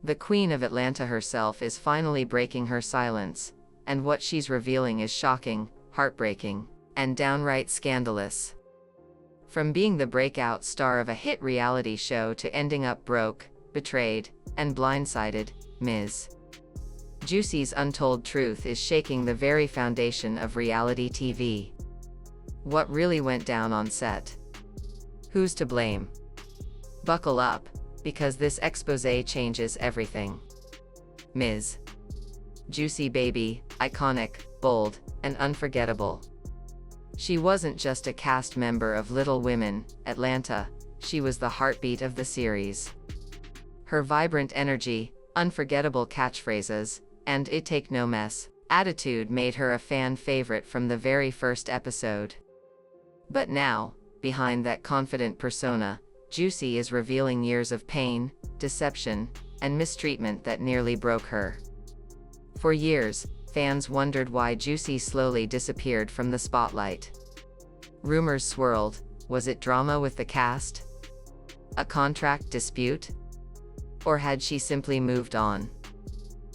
The Queen of Atlanta herself is finally breaking her silence, and what she's revealing is shocking, heartbreaking, and downright scandalous. From being the breakout star of a hit reality show to ending up broke, betrayed, and blindsided, Ms. Juicy's untold truth is shaking the very foundation of reality TV. What really went down on set? Who's to blame? Buckle up, because this exposé changes everything. Ms. Juicy baby, iconic, bold, and unforgettable. She wasn't just a cast member of Little Women, Atlanta, she was the heartbeat of the series. Her vibrant energy, unforgettable catchphrases, and "it take no mess" attitude made her a fan favorite from the very first episode. But now, behind that confident persona, Juicy is revealing years of pain, deception, and mistreatment that nearly broke her. For years, fans wondered why Juicy slowly disappeared from the spotlight. Rumors swirled. Was it drama with the cast? A contract dispute? Or had she simply moved on?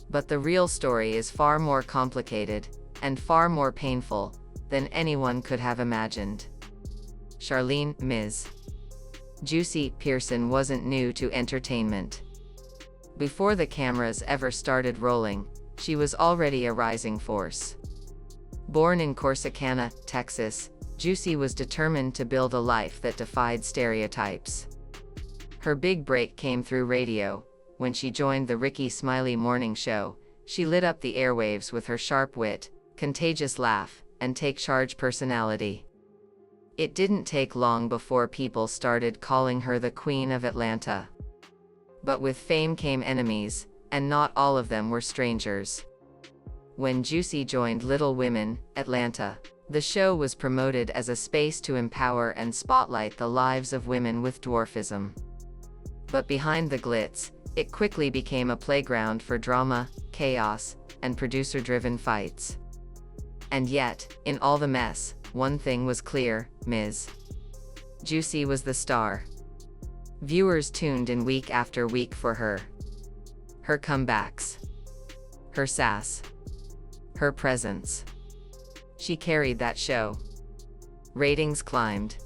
But the real story is far more complicated, and far more painful, than anyone could have imagined. Charlene, Ms. Juicy Pearson wasn't new to entertainment. Before the cameras ever started rolling, she was already a rising force. Born in Corsicana, Texas, Juicy was determined to build a life that defied stereotypes. Her big break came through radio. When she joined the Ricky Smiley morning show, she lit up the airwaves with her sharp wit, contagious laugh, and take-charge personality. It didn't take long before people started calling her the Queen of Atlanta. But with fame came enemies, and not all of them were strangers. When Juicy joined Little Women, Atlanta, the show was promoted as a space to empower and spotlight the lives of women with dwarfism. But behind the glitz, it quickly became a playground for drama, chaos, and producer-driven fights. And yet, in all the mess, one thing was clear: Ms. Juicy was the star. Viewers tuned in week after week for her. Her comebacks. Her sass. Her presence. She carried that show. Ratings climbed.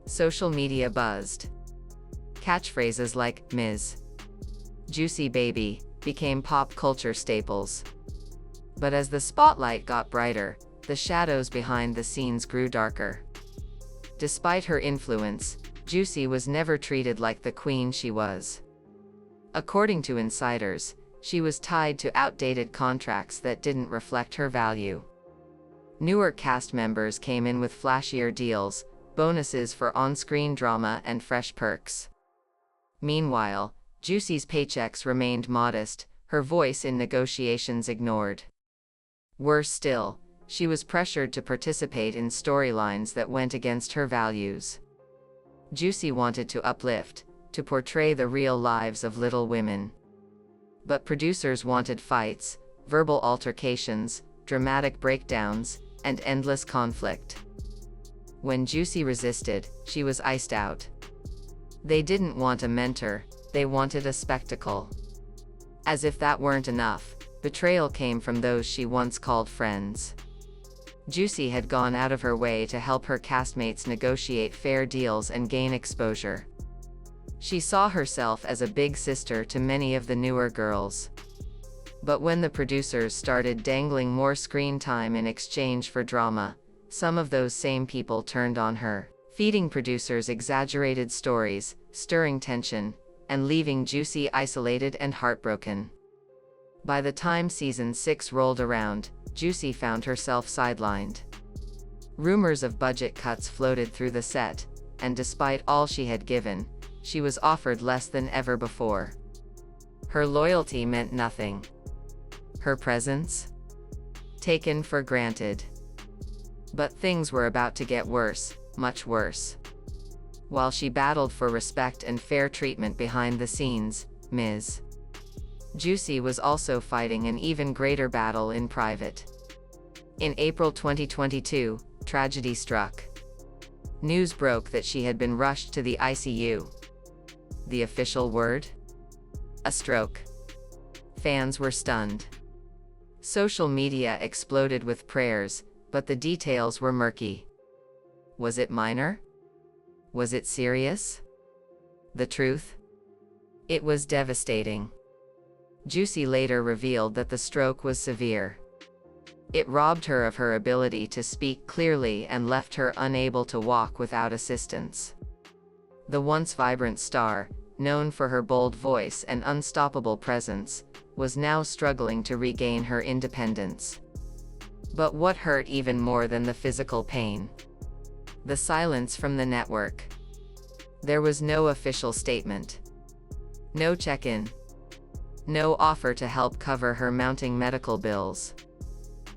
Social media buzzed. Catchphrases like "Ms. Juicy baby" became pop culture staples. But as the spotlight got brighter, the shadows behind the scenes grew darker. Despite her influence, Juicy was never treated like the queen she was. According to insiders, she was tied to outdated contracts that didn't reflect her value. Newer cast members came in with flashier deals, bonuses for on-screen drama, and fresh perks. Meanwhile, Juicy's paychecks remained modest, her voice in negotiations ignored. Worse still, she was pressured to participate in storylines that went against her values. Juicy wanted to uplift, to portray the real lives of Little Women. But producers wanted fights, verbal altercations, dramatic breakdowns, and endless conflict. When Juicy resisted, she was iced out. They didn't want a mentor, they wanted a spectacle. As if that weren't enough, betrayal came from those she once called friends. Juicy had gone out of her way to help her castmates negotiate fair deals and gain exposure. She saw herself as a big sister to many of the newer girls. But when the producers started dangling more screen time in exchange for drama, some of those same people turned on her, feeding producers exaggerated stories, stirring tension, and leaving Juicy isolated and heartbroken. By the time season 6 rolled around, Juicy found herself sidelined. Rumors of budget cuts floated through the set, and despite all she had given, she was offered less than ever before. Her loyalty meant nothing. Her presence? Taken for granted. But things were about to get worse, much worse. While she battled for respect and fair treatment behind the scenes, Ms. Juicy was also fighting an even greater battle in private. In April 2022, tragedy struck. News broke that she had been rushed to the ICU. The official word? A stroke. Fans were stunned. Social media exploded with prayers, but the details were murky. Was it minor? Was it serious? The truth? It was devastating. Juicy later revealed that the stroke was severe. It robbed her of her ability to speak clearly and left her unable to walk without assistance. The once vibrant star, known for her bold voice and unstoppable presence, was now struggling to regain her independence. But what hurt even more than the physical pain? The silence from the network. There was no official statement. No check-in. No offer to help cover her mounting medical bills.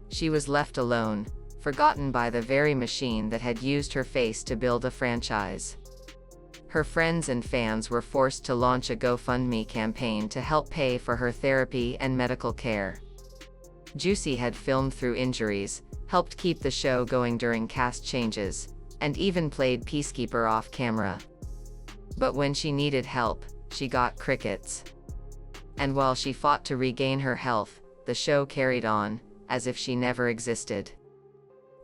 She was left alone, forgotten by the very machine that had used her face to build a franchise. Her friends and fans were forced to launch a GoFundMe campaign to help pay for her therapy and medical care. Juicy had filmed through injuries, helped keep the show going during cast changes, and even played peacekeeper off camera. But when she needed help, she got crickets. And while she fought to regain her health, the show carried on, as if she never existed.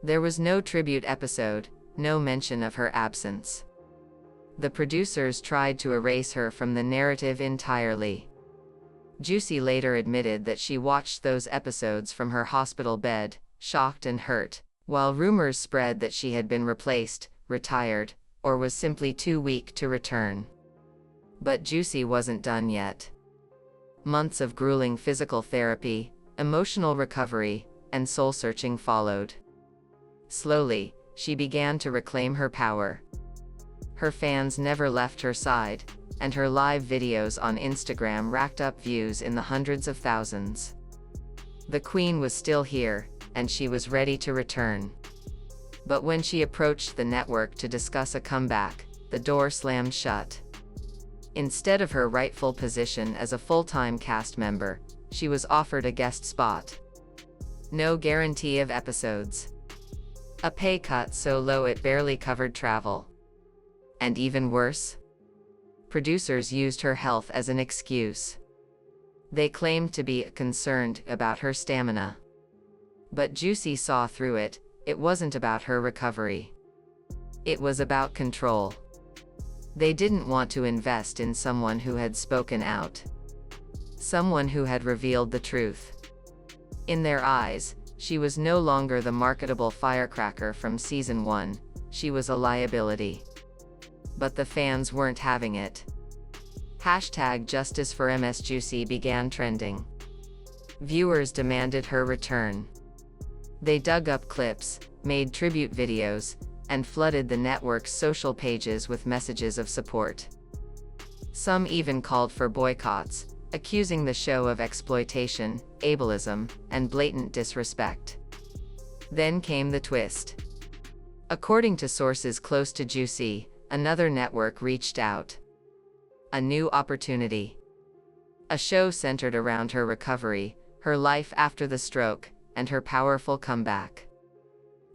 There was no tribute episode, no mention of her absence. The producers tried to erase her from the narrative entirely. Juicy later admitted that she watched those episodes from her hospital bed, shocked and hurt, while rumors spread that she had been replaced, retired, or was simply too weak to return. But Juicy wasn't done yet. Months of grueling physical therapy, emotional recovery, and soul-searching followed. Slowly, she began to reclaim her power. Her fans never left her side, and her live videos on Instagram racked up views in the hundreds of thousands. The Queen was still here, and she was ready to return. But when she approached the network to discuss a comeback, the door slammed shut. Instead of her rightful position as a full-time cast member, she was offered a guest spot. No guarantee of episodes. A pay cut so low it barely covered travel. And even worse, producers used her health as an excuse. They claimed to be concerned about her stamina. But Juicy saw through it. It wasn't about her recovery. It was about control. They didn't want to invest in someone who had spoken out. Someone who had revealed the truth. In their eyes, she was no longer the marketable firecracker from season 1, she was a liability. But the fans weren't having it. #JusticeForMsJuicy began trending. Viewers demanded her return. They dug up clips, made tribute videos, and flooded the network's social pages with messages of support. Some even called for boycotts, accusing the show of exploitation, ableism, and blatant disrespect. Then came the twist. According to sources close to Juicy, another network reached out. A new opportunity. A show centered around her recovery, her life after the stroke, and her powerful comeback.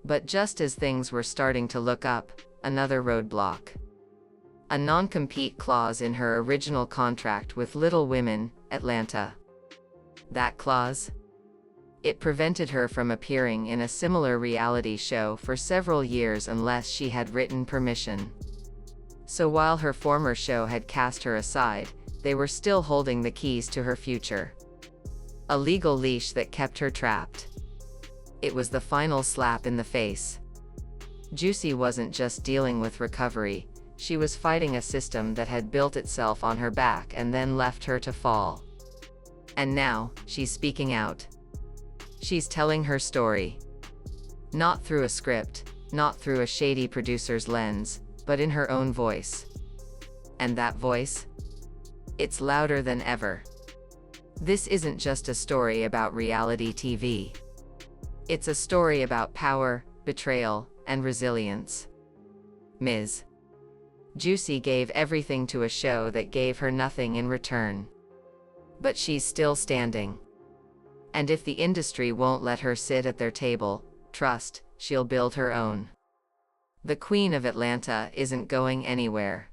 But just as things were starting to look up, another roadblock. A non-compete clause in her original contract with Little Women, Atlanta. That clause? It prevented her from appearing in a similar reality show for several years unless she had written permission. So while her former show had cast her aside, they were still holding the keys to her future. A legal leash that kept her trapped. It was the final slap in the face. Juicy wasn't just dealing with recovery, she was fighting a system that had built itself on her back and then left her to fall. And now, she's speaking out. She's telling her story. Not through a script, not through a shady producer's lens, but in her own voice. And that voice? It's louder than ever. This isn't just a story about reality TV. It's a story about power, betrayal, and resilience. Ms. Juicy gave everything to a show that gave her nothing in return. But she's still standing. And if the industry won't let her sit at their table, trust, she'll build her own. The Queen of Atlanta isn't going anywhere.